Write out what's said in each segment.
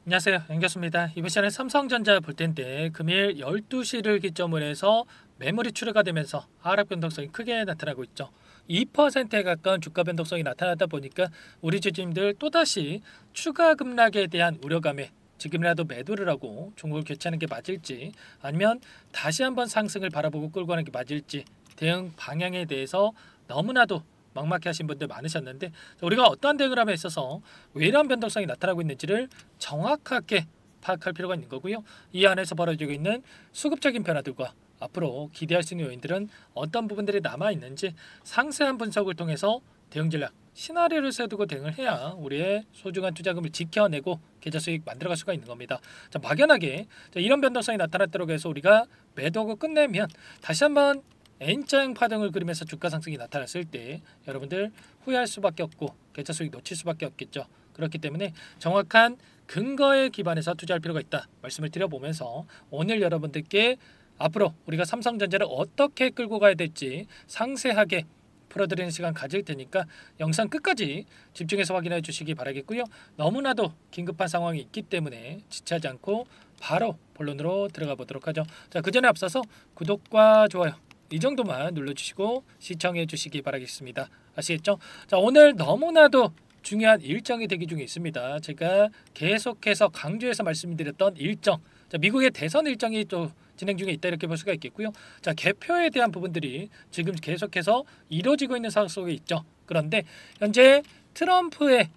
안녕하세요. 양교수입니다. 이번 시간에 삼성전자 볼 텐데 금일 12시를 기점으로 해서 매물이 출회가 되면서 하락 변동성이 크게 나타나고 있죠. 2%에 가까운 주가 변동성이 나타나다 보니까 우리 주주님들 또다시 추가 급락에 대한 우려감에 지금이라도 매도를 하고 종목을 교체하는 게 맞을지 아니면 다시 한번 상승을 바라보고 끌고 가는 게 맞을지 대응 방향에 대해서 너무나도 막막해 하신 분들 많으셨는데 우리가 어떠한 대응을 함에 있어서 왜 이러한 변동성이 나타나고 있는지를 정확하게 파악할 필요가 있는 거고요. 이 안에서 벌어지고 있는 수급적인 변화들과 앞으로 기대할 수 있는 요인들은 어떤 부분들이 남아있는지 상세한 분석을 통해서 대응 전략, 시나리오를 세두고 대응을 해야 우리의 소중한 투자금을 지켜내고 계좌 수익 만들어갈 수가 있는 겁니다. 자, 막연하게 이런 변동성이 나타났다고 해서 우리가 매도하고 끝내면 다시 한번 N자형 파동을 그리면서 주가 상승이 나타났을 때 여러분들 후회할 수밖에 없고 계좌 수익 놓칠 수밖에 없겠죠. 그렇기 때문에 정확한 근거에 기반해서 투자할 필요가 있다 말씀을 드려보면서 오늘 여러분들께 앞으로 우리가 삼성전자를 어떻게 끌고 가야 될지 상세하게 풀어드리는 시간 가질 테니까 영상 끝까지 집중해서 확인해 주시기 바라겠고요. 너무나도 긴급한 상황이 있기 때문에 지체하지 않고 바로 본론으로 들어가 보도록 하죠. 자, 그 전에 앞서서 구독과 좋아요 이 정도만 눌러주시고 시청해 주시기 바라겠습니다. 아시겠죠? 자, 오늘 너무나도 중요한 일정이 대기 중에 있습니다. 제가 계속해서 강조해서 말씀드렸던 일정, 자, 미국의 대선 일정이 또 진행 중에 있다 이렇게 볼 수가 있겠고요. 자, 개표에 대한 부분들이 지금 계속해서 이루어지고 있는 상황 속에 있죠. 그런데 현재 트럼프의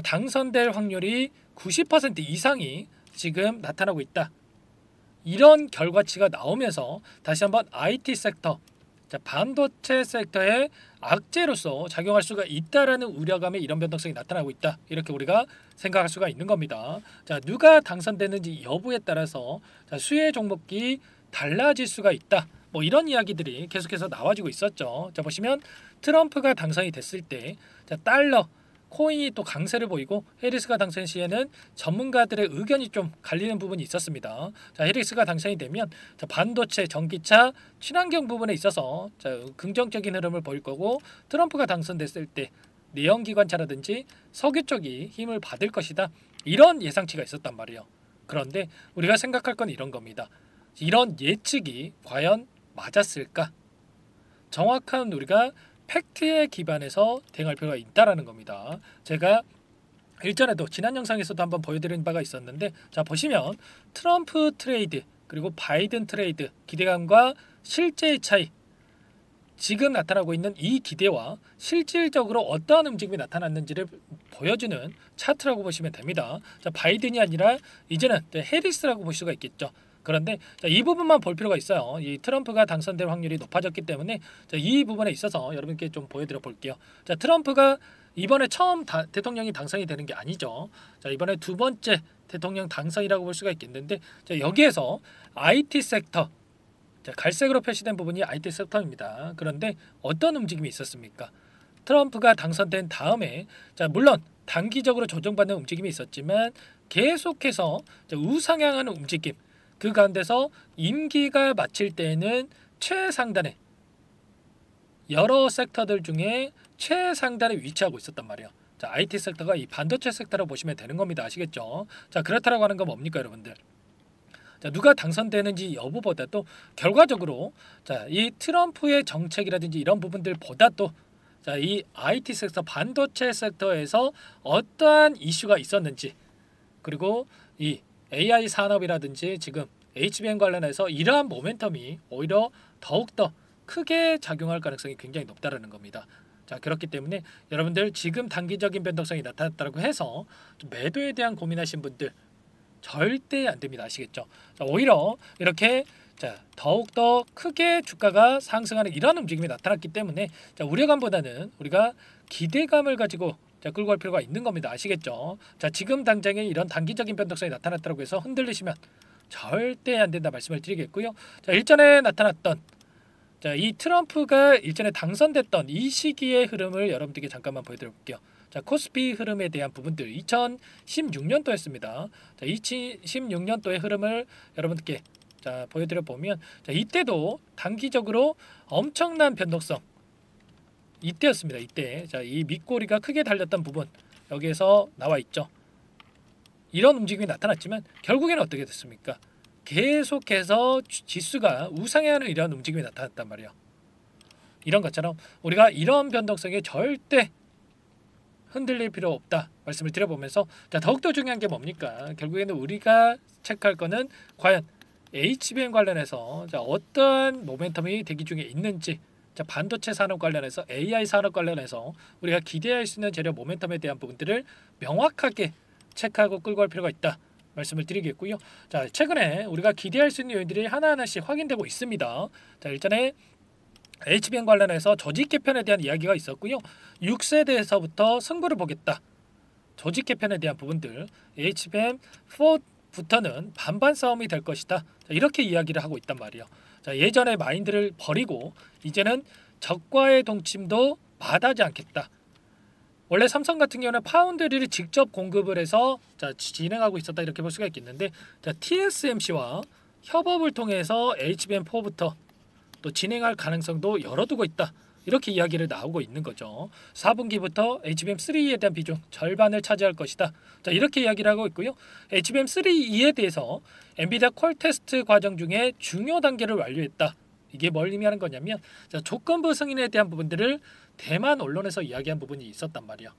당선될 확률이 90% 이상이 지금 나타나고 있다. 이런 결과치가 나오면서 다시 한번 IT 섹터, 반도체 섹터의 악재로서 작용할 수가 있다라는 우려감에 이런 변동성이 나타나고 있다. 이렇게 우리가 생각할 수가 있는 겁니다. 자, 누가 당선되는지 여부에 따라서 수혜 종목이 달라질 수가 있다. 뭐 이런 이야기들이 계속해서 나와지고 있었죠. 자, 보시면 트럼프가 당선이 됐을 때 달러 코인이 또 강세를 보이고 해리스가 당선 시에는 전문가들의 의견이 좀 갈리는 부분이 있었습니다. 자, 해리스가 당선이 되면 반도체, 전기차, 친환경 부분에 있어서 긍정적인 흐름을 보일 거고 트럼프가 당선됐을 때 내연기관차라든지 석유 쪽이 힘을 받을 것이다. 이런 예상치가 있었단 말이에요. 그런데 우리가 생각할 건 이런 겁니다. 이런 예측이 과연 맞았을까? 정확한 우리가 팩트에 기반해서 대응할 필요가 있다라는 겁니다. 제가 일전에도 지난 영상에서도 한번 보여드린 바가 있었는데 자, 보시면 트럼프 트레이드 그리고 바이든 트레이드 기대감과 실제의 차이, 지금 나타나고 있는 이 기대와 실질적으로 어떠한 움직임이 나타났는지를 보여주는 차트라고 보시면 됩니다. 자, 바이든이 아니라 이제는 해리스라고 볼 수가 있겠죠. 그런데 이 부분만 볼 필요가 있어요. 이 트럼프가 당선될 확률이 높아졌기 때문에 이 부분에 있어서 여러분께 좀 보여드려 볼게요. 자, 트럼프가 이번에 처음 대통령이 당선이 되는 게 아니죠. 자, 이번에 두 번째 대통령 당선이라고 볼 수가 있겠는데 여기에서 IT 섹터, 갈색으로 표시된 부분이 IT 섹터입니다. 그런데 어떤 움직임이 있었습니까? 트럼프가 당선된 다음에 물론 단기적으로 조정받는 움직임이 있었지만 계속해서 우상향하는 움직임, 그 가운데서 임기가 마칠 때에는 최상단에 여러 섹터들 중에 최상단에 위치하고 있었단 말이에요. 자, IT 섹터가 이 반도체 섹터라고 보시면 되는 겁니다. 아시겠죠? 자, 그렇다라고 하는 건 뭡니까, 여러분들? 자, 누가 당선되는지 여부보다도 결과적으로 이 트럼프의 정책이라든지 이런 부분들보다도 이 IT 섹터, 반도체 섹터에서 어떠한 이슈가 있었는지, 그리고 이 AI 산업이라든지 지금 HBM 관련해서 이러한 모멘텀이 오히려 더욱더 크게 작용할 가능성이 굉장히 높다는 겁니다. 자, 그렇기 때문에 여러분들 지금 단기적인 변동성이 나타났다고 해서 매도에 대한 고민하신 분들 절대 안 됩니다. 아시겠죠? 자, 오히려 이렇게 더욱더 크게 주가가 상승하는 이런 움직임이 나타났기 때문에 우려감보다는 우리가 기대감을 가지고 끌고 갈 필요가 있는 겁니다. 아시겠죠? 자, 지금 당장에 이런 단기적인 변동성이 나타났다고 해서 흔들리시면 절대 안 된다 말씀을 드리겠고요. 자, 일전에 나타났던 이 트럼프가 일전에 당선됐던 이 시기의 흐름을 여러분들께 잠깐만 보여드려 볼게요. 자, 코스피 흐름에 대한 부분들 2016년도였습니다. 자, 2016년도의 흐름을 여러분들께 보여드려 보면 이때도 단기적으로 엄청난 변동성 이때였습니다. 이때 이 밑꼬리가 크게 달렸던 부분 여기에서 나와 있죠. 이런 움직임이 나타났지만 결국에는 어떻게 됐습니까? 계속해서 지수가 우상향하는 이런 움직임이 나타났단 말이에요. 이런 것처럼 우리가 이런 변동성에 절대 흔들릴 필요 없다 말씀을 드려보면서, 자, 더욱더 중요한 게 뭡니까? 결국에는 우리가 체크할 거는 과연 HBM 관련해서 자, 어떠한 모멘텀이 대기 중에 있는지, 자, 반도체 산업 관련해서 AI 산업 관련해서 우리가 기대할 수 있는 재료 모멘텀에 대한 부분들을 명확하게 체크하고 끌고 갈 필요가 있다 말씀을 드리겠고요. 자, 최근에 우리가 기대할 수 있는 요인들이 하나하나씩 확인되고 있습니다. 자, 일전에 HBM 관련해서 조직 개편에 대한 이야기가 있었고요. 6세대에서부터 승부를 보겠다. 조직 개편에 대한 부분들, HBM4부터는 반반 싸움이 될 것이다. 자, 이렇게 이야기를 하고 있단 말이에요. 자, 예전의 마인드를 버리고 이제는 적과의 동침도 마다하지 않겠다. 원래 삼성 같은 경우는 파운드리를 직접 공급을 해서 자, 진행하고 있었다 이렇게 볼 수가 있겠는데, 자, TSMC와 협업을 통해서 HBM4부터 또 진행할 가능성도 열어두고 있다. 이렇게 이야기를 나오고 있는 거죠. 4분기부터 HBM3E에 대한 비중 절반을 차지할 것이다. 자, 이렇게 이야기를 하고 있고요. HBM3E에 대해서 엔비디아 퀄 테스트 과정 중에 중요 단계를 완료했다. 이게 뭘 의미하는 거냐면, 자, 조건부 승인에 대한 부분들을 대만 언론에서 이야기한 부분이 있었단 말이야.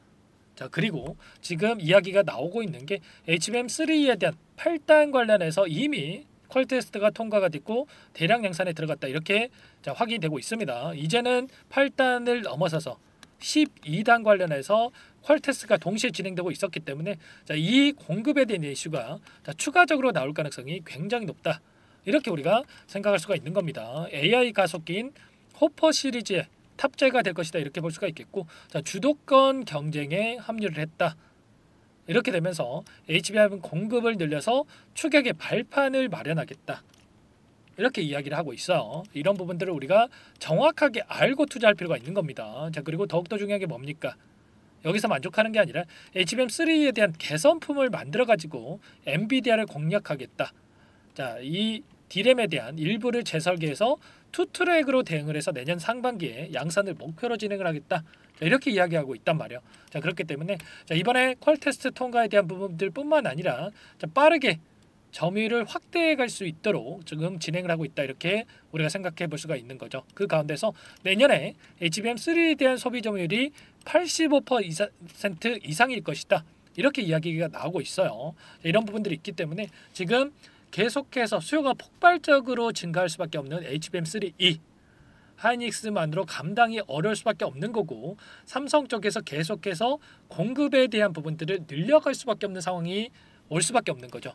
자, 그리고 지금 이야기가 나오고 있는 게 HBM3E에 대한 8단 관련해서 이미 퀄 테스트가 통과가 됐고 대량 양산에 들어갔다 이렇게 자, 확인되고 있습니다. 이제는 8단을 넘어서서 12단 관련해서 퀄 테스트가 동시에 진행되고 있었기 때문에 자, 이 공급에 대한 이슈가 자, 추가적으로 나올 가능성이 굉장히 높다. 이렇게 우리가 생각할 수가 있는 겁니다. AI 가속기인 호퍼 시리즈에 탑재가 될 것이다 이렇게 볼 수가 있겠고, 자, 주도권 경쟁에 합류를 했다. 이렇게 되면서 HBM 공급을 늘려서 추격의 발판을 마련하겠다. 이렇게 이야기를 하고 있어요. 이런 부분들을 우리가 정확하게 알고 투자할 필요가 있는 겁니다. 자, 그리고 더욱더 중요한 게 뭡니까? 여기서 만족하는 게 아니라 HBM3에 대한 개선품을 만들어 가지고 엔비디아를 공략하겠다. 자, 이 D램에 대한 일부를 재설계해서 투트랙으로 대응을 해서 내년 상반기에 양산을 목표로 진행을 하겠다. 자, 이렇게 이야기하고 있단 말이에요. 자, 그렇기 때문에 자, 이번에 퀄 테스트 통과에 대한 부분들뿐만 아니라 자, 빠르게 점유율을 확대해 갈 수 있도록 지금 진행을 하고 있다. 이렇게 우리가 생각해 볼 수가 있는 거죠. 그 가운데서 내년에 HBM3에 대한 소비 점유율이 85% 이상일 것이다. 이렇게 이야기가 나오고 있어요. 자, 이런 부분들이 있기 때문에 지금 계속해서 수요가 폭발적으로 증가할 수밖에 없는 HBM3E, 하이닉스만으로 감당이 어려울 수밖에 없는 거고, 삼성 쪽에서 계속해서 공급에 대한 부분들을 늘려갈 수밖에 없는 상황이 올 수밖에 없는 거죠.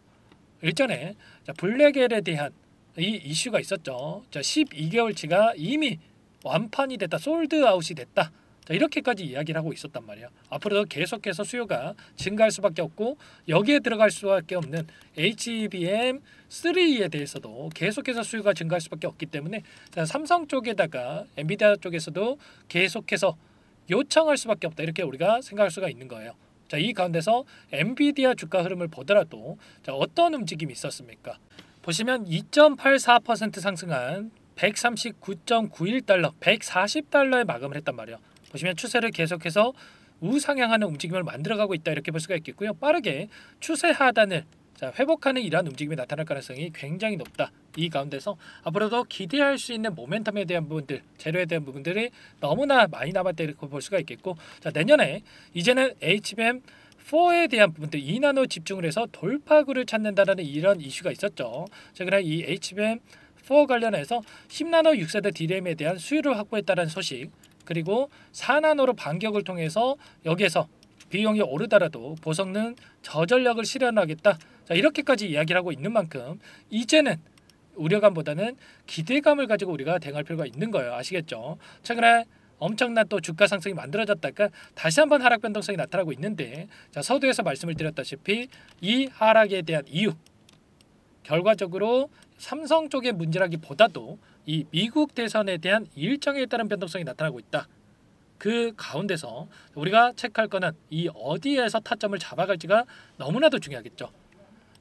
일전에 블랙엘에 대한 이 이슈가 있었죠. 12개월치가 이미 완판이 됐다, 솔드아웃이 됐다. 자, 이렇게까지 이야기를 하고 있었단 말이에요. 앞으로도 계속해서 수요가 증가할 수밖에 없고 여기에 들어갈 수밖에 없는 HBM3에 대해서도 계속해서 수요가 증가할 수밖에 없기 때문에 자, 삼성 쪽에다가 엔비디아 쪽에서도 계속해서 요청할 수밖에 없다. 이렇게 우리가 생각할 수가 있는 거예요. 자, 이 가운데서 엔비디아 주가 흐름을 보더라도 자, 어떤 움직임이 있었습니까? 보시면 2.84% 상승한 139.91달러, 140달러에 마감을 했단 말이에요. 보시면 추세를 계속해서 우상향하는 움직임을 만들어가고 있다. 이렇게 볼 수가 있겠고요. 빠르게 추세 하단을 자, 회복하는 이러한 움직임이 나타날 가능성이 굉장히 높다. 이 가운데서 앞으로도 기대할 수 있는 모멘텀에 대한 부분들, 재료에 대한 부분들이 너무나 많이 남았다. 이렇게 볼 수가 있겠고, 자, 내년에 이제는 HBM4에 대한 부분들 2나노 집중을 해서 돌파구를 찾는다는 이런 이슈가 있었죠. 최근에 이 HBM4 관련해서 10나노 6세대 D램에 대한 수요를 확보했다는 소식, 그리고 4나노로 반격을 통해서 여기에서 비용이 오르더라도 보성능 저전력을 실현하겠다. 자, 이렇게까지 이야기를 하고 있는 만큼 이제는 우려감보다는 기대감을 가지고 우리가 대응할 필요가 있는 거예요. 아시겠죠? 최근에 엄청난 또 주가 상승이 만들어졌다가 다시 한번 하락 변동성이 나타나고 있는데, 자, 서두에서 말씀을 드렸다시피 이 하락에 대한 이유, 결과적으로 삼성 쪽의 문제라기보다도 이 미국 대선에 대한 일정에 따른 변동성이 나타나고 있다. 그 가운데서 우리가 체크할 거는 이 어디에서 타점을 잡아갈지가 너무나도 중요하겠죠.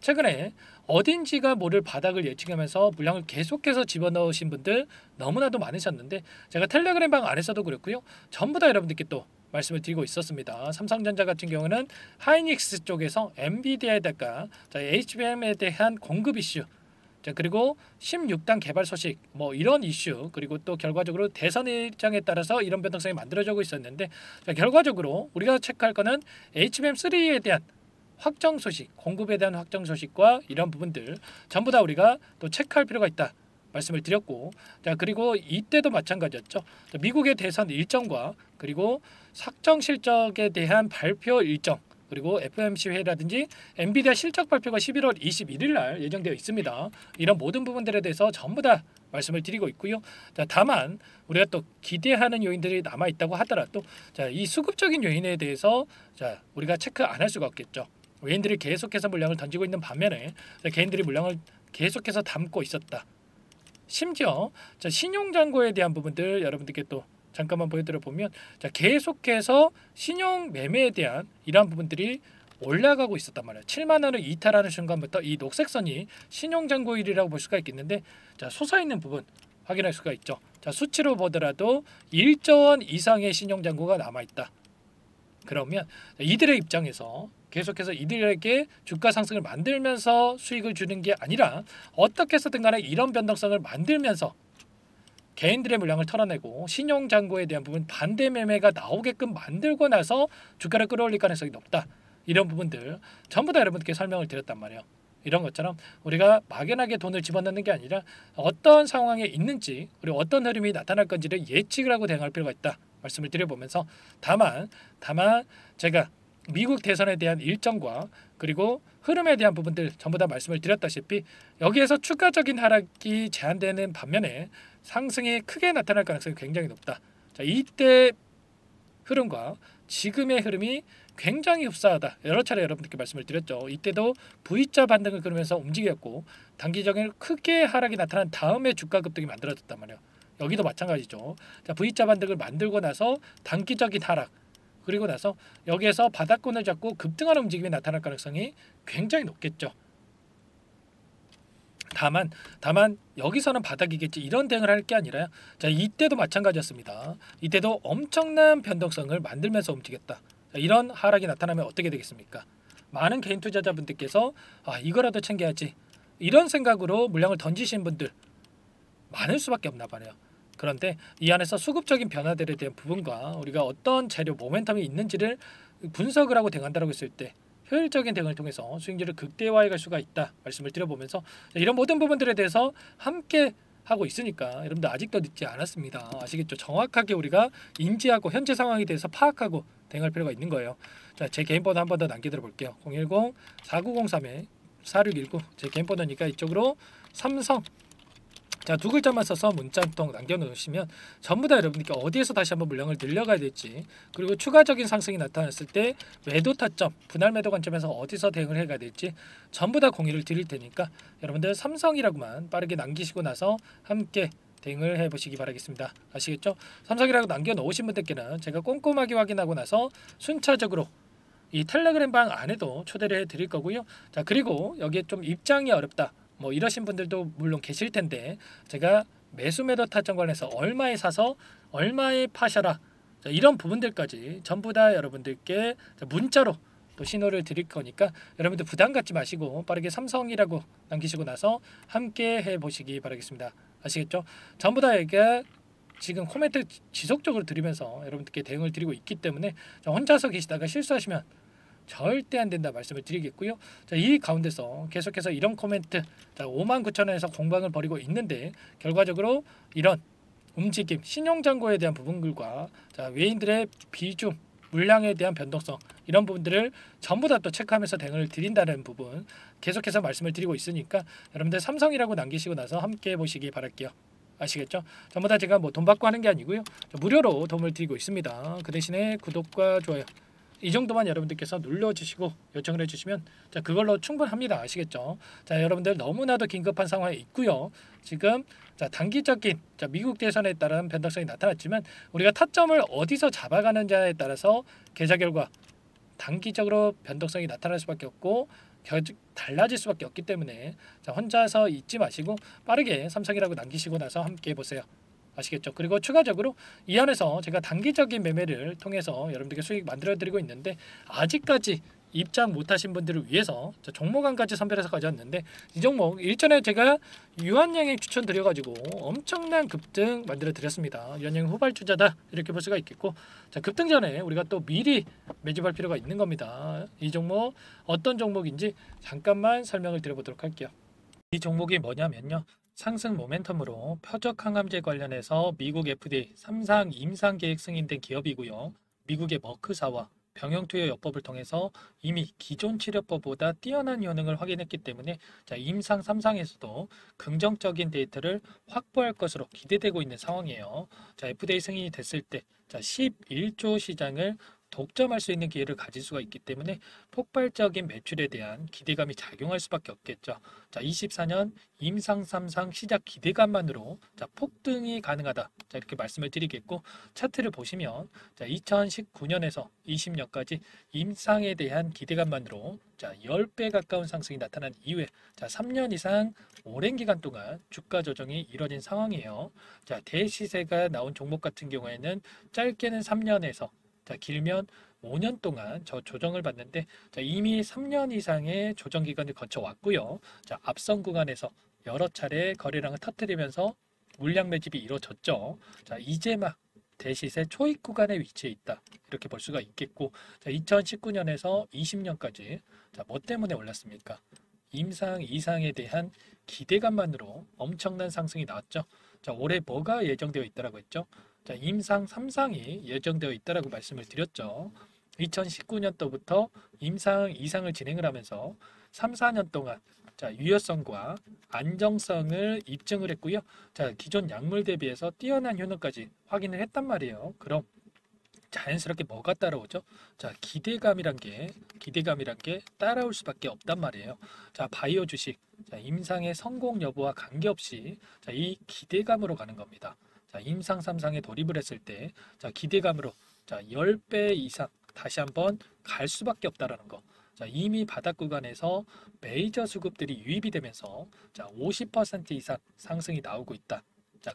최근에 어딘지가 모를 바닥을 예측하면서 물량을 계속해서 집어넣으신 분들 너무나도 많으셨는데, 제가 텔레그램 방 안에서도 그랬고요. 전부 다 여러분들께 또 말씀을 드리고 있었습니다. 삼성전자 같은 경우는 하이닉스 쪽에서 엔비디아에다가 HBM에 대한 공급 이슈, 자, 그리고 16단 개발 소식 뭐 이런 이슈, 그리고 또 결과적으로 대선 일정에 따라서 이런 변동성이 만들어지고 있었는데, 자, 결과적으로 우리가 체크할 거는 HBM3에 대한 확정 소식, 공급에 대한 확정 소식과 이런 부분들 전부 다 우리가 또 체크할 필요가 있다 말씀을 드렸고, 자, 그리고 이때도 마찬가지였죠. 자, 미국의 대선 일정과 그리고 sak정 실적에 대한 발표 일정, 그리고 FOMC 회의라든지 엔비디아 실적 발표가 11월 21일 날 예정되어 있습니다. 이런 모든 부분들에 대해서 전부 다 말씀을 드리고 있고요. 자, 다만 우리가 또 기대하는 요인들이 남아 있다고 하더라도, 자, 이 수급적인 요인에 대해서 자, 우리가 체크 안 할 수가 없겠죠. 외인들이 계속해서 물량을 던지고 있는 반면에, 자, 개인들이 물량을 계속해서 담고 있었다. 심지어 자, 신용잔고에 대한 부분들 여러분들께 또 잠깐만 보여드려 보면, 자, 계속해서 신용 매매에 대한 이러한 부분들이 올라가고 있었단 말이에요. 7만 원을 이탈하는 순간부터 이 녹색 선이 신용잔고일이라고 볼 수가 있겠는데, 자, 솟아있는 부분 확인할 수가 있죠. 자, 수치로 보더라도 1조 원 이상의 신용잔고가 남아있다. 그러면 이들의 입장에서 계속해서 이들에게 주가 상승을 만들면서 수익을 주는 게 아니라 어떻게 해서든 간에 이런 변동성을 만들면서 개인들의 물량을 털어내고 신용잔고에 대한 부분 반대 매매가 나오게끔 만들고 나서 주가를 끌어올릴 가능성이 높다. 이런 부분들 전부 다 여러분께 설명을 드렸단 말이에요. 이런 것처럼 우리가 막연하게 돈을 집어넣는 게 아니라 어떤 상황에 있는지, 그리고 어떤 흐름이 나타날 건지를 예측을 하고 대응할 필요가 있다 말씀을 드려보면서, 다만 제가 미국 대선에 대한 일정과 그리고 흐름에 대한 부분들 전부 다 말씀을 드렸다시피 여기에서 추가적인 하락이 제한되는 반면에 상승이 크게 나타날 가능성이 굉장히 높다. 자, 이때 흐름과 지금의 흐름이 굉장히 흡사하다. 여러 차례 여러분들께 말씀을 드렸죠. 이때도 V자 반등을 그러면서 움직였고 단기적인 크게 하락이 나타난 다음에 주가 급등이 만들어졌단 말이에요. 여기도 마찬가지죠. 자, V자 반등을 만들고 나서 단기적인 하락, 그리고 나서 여기에서 바닥권을 잡고 급등하는 움직임이 나타날 가능성이 굉장히 높겠죠. 다만 여기서는 바닥이겠지 이런 대응을 할 게 아니라, 자, 이때도 마찬가지였습니다. 이때도 엄청난 변동성을 만들면서 움직였다. 자, 이런 하락이 나타나면 어떻게 되겠습니까? 많은 개인 투자자분들께서 이거라도 챙겨야지 이런 생각으로 물량을 던지신 분들 많을 수밖에 없나 봐요. 그런데 이 안에서 수급적인 변화들에 대한 부분과 우리가 어떤 재료 모멘텀이 있는지를 분석을 하고 대응한다고 했을 때 효율적인 대응을 통해서 수익률을 극대화해 갈 수가 있다 말씀을 드려보면서, 이런 모든 부분들에 대해서 함께 하고 있으니까 여러분들 아직도 늦지 않았습니다. 아시겠죠? 정확하게 우리가 인지하고 현재 상황에 대해서 파악하고 대응할 필요가 있는 거예요. 자, 제 개인 번호 한번 더 남겨드려 볼게요. 010-4903-4619 제 개인 번호니까 이쪽으로 삼성, 자, 두 글자만 써서 문자 한 통 남겨놓으시면 전부 다 여러분들께 어디에서 다시 한번 물량을 늘려가야 될지, 그리고 추가적인 상승이 나타났을 때 매도 타점, 분할 매도 관점에서 어디서 대응을 해가야 될지 전부 다 공유를 드릴 테니까 여러분들 삼성이라고만 빠르게 남기시고 나서 함께 대응을 해보시기 바라겠습니다. 아시겠죠? 삼성이라고 남겨놓으신 분들께는 제가 꼼꼼하게 확인하고 나서 순차적으로 이 텔레그램 방 안에도 초대를 해드릴 거고요. 자, 그리고 여기에 좀 입장이 어렵다 뭐 이러신 분들도 물론 계실 텐데, 제가 매수 매도 타점 관련해서 얼마에 사서 얼마에 파셔라, 자, 이런 부분들까지 전부 다 여러분들께 문자로 또 신호를 드릴 거니까 여러분들 부담 갖지 마시고 빠르게 삼성이라고 남기시고 나서 함께 해보시기 바라겠습니다. 아시겠죠? 전부 다 이게 지금 코멘트 지속적으로 드리면서 여러분들께 대응을 드리고 있기 때문에 혼자서 계시다가 실수하시면 절대 안 된다 말씀을 드리겠고요. 자, 이 가운데서 계속해서 이런 코멘트, 자, 59,000원에서 공방을 벌이고 있는데 결과적으로 이런 움직임, 신용잔고에 대한 부분들과, 자, 외인들의 비중, 물량에 대한 변동성, 이런 부분들을 전부 다 또 체크하면서 대응을 드린다는 부분 계속해서 말씀을 드리고 있으니까 여러분들 삼성이라고 남기시고 나서 함께 해보시기 바랄게요. 아시겠죠? 전부 다 제가 뭐 돈 받고 하는 게 아니고요, 무료로 도움을 드리고 있습니다. 그 대신에 구독과 좋아요 이 정도만 여러분들께서 눌러주시고 요청을 해주시면, 자, 그걸로 충분합니다. 아시겠죠? 자, 여러분들 너무나도 긴급한 상황에 있고요. 지금 자, 단기적인 미국 대선에 따른 변동성이 나타났지만 우리가 타점을 어디서 잡아가느냐에 따라서 계좌 결과 단기적으로 변동성이 나타날 수밖에 없고 달라질 수밖에 없기 때문에, 자, 혼자서 잊지 마시고 빠르게 삼성이라고 남기시고 나서 함께 해보세요. 아시겠죠? 그리고 추가적으로 이 안에서 제가 단기적인 매매를 통해서 여러분들께 수익 만들어 드리고 있는데 아직까지 입장 못하신 분들을 위해서 종목 한 가지 선별해서 가져왔는데 이 종목 일전에 제가 유한양행 추천드려가지고 엄청난 급등 만들어 드렸습니다. 유한양 후발주자다 이렇게 볼 수가 있겠고, 자 급등 전에 우리가 또 미리 매집할 필요가 있는 겁니다. 이 종목 어떤 종목인지 잠깐만 설명을 드려보도록 할게요. 이 종목이 뭐냐면요, 상승 모멘텀으로 표적 항암제 관련해서 미국 FDA 3상 임상 계획 승인된 기업이고요. 미국의 머크사와 병용투여요법을 통해서 이미 기존 치료법보다 뛰어난 효능을 확인했기 때문에 임상 3상에서도 긍정적인 데이터를 확보할 것으로 기대되고 있는 상황이에요. FDA 승인이 됐을 때 11조 시장을 독점할 수 있는 기회를 가질 수가 있기 때문에 폭발적인 매출에 대한 기대감이 작용할 수밖에 없겠죠. 24년 임상 3상 시작 기대감만으로 폭등이 가능하다. 이렇게 말씀을 드리겠고, 차트를 보시면 2019년에서 20년까지 임상에 대한 기대감만으로 10배 가까운 상승이 나타난 이후에 3년 이상 오랜 기간 동안 주가 조정이 이뤄진 상황이에요. 대시세가 나온 종목 같은 경우에는 짧게는 3년에서 길면 5년 동안 저 조정을 받는데 이미 3년 이상의 조정 기간을 거쳐 왔고요. 앞선 구간에서 여러 차례 거래량을 터뜨리면서 물량 매집이 이루어졌죠. 이제 막 대시세 초입 구간에 위치해 있다. 이렇게 볼 수가 있겠고, 2019년에서 20년까지 뭐 때문에 올랐습니까? 임상 이상에 대한 기대감만으로 엄청난 상승이 나왔죠. 올해 뭐가 예정되어 있다라고 했죠? 임상 3상이 예정되어 있다라고 말씀을 드렸죠. 2019년도부터 임상 2상을 진행을 하면서 3, 4년 동안 유효성과 안정성을 입증을 했고요. 기존 약물 대비해서 뛰어난 효능까지 확인을 했단 말이에요. 그럼 자연스럽게 뭐가 따라오죠? 기대감이란 게 따라올 수밖에 없단 말이에요. 바이오 주식, 임상의 성공 여부와 관계없이 이 기대감으로 가는 겁니다. 임상 3상에 돌입을 했을 때 기대감으로 10배 이상 다시 한번 갈 수밖에 없다라는 거. 이미 바닥 구간에서 메이저 수급들이 유입이 되면서 50% 이상 상승이 나오고 있다.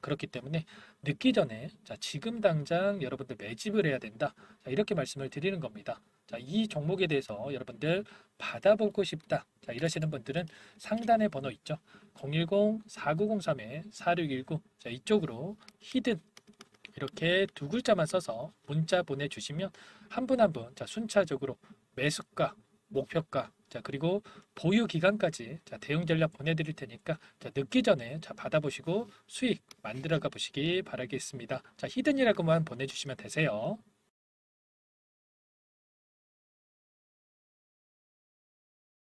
그렇기 때문에 늦기 전에 지금 당장 여러분들 매집을 해야 된다. 이렇게 말씀을 드리는 겁니다. 이 종목에 대해서 여러분들 받아보고 싶다. 이러시는 분들은 상단에 번호 있죠. 010-4903-4619 이쪽으로 히든 이렇게 두 글자만 써서 문자 보내주시면 한 분 한 분 순차적으로 매수가, 목표가, 그리고 보유 기간까지 대응 전략 보내드릴 테니까 늦기 전에 받아보시고 수익 만들어가 보시기 바라겠습니다. 히든이라고만 보내주시면 되세요.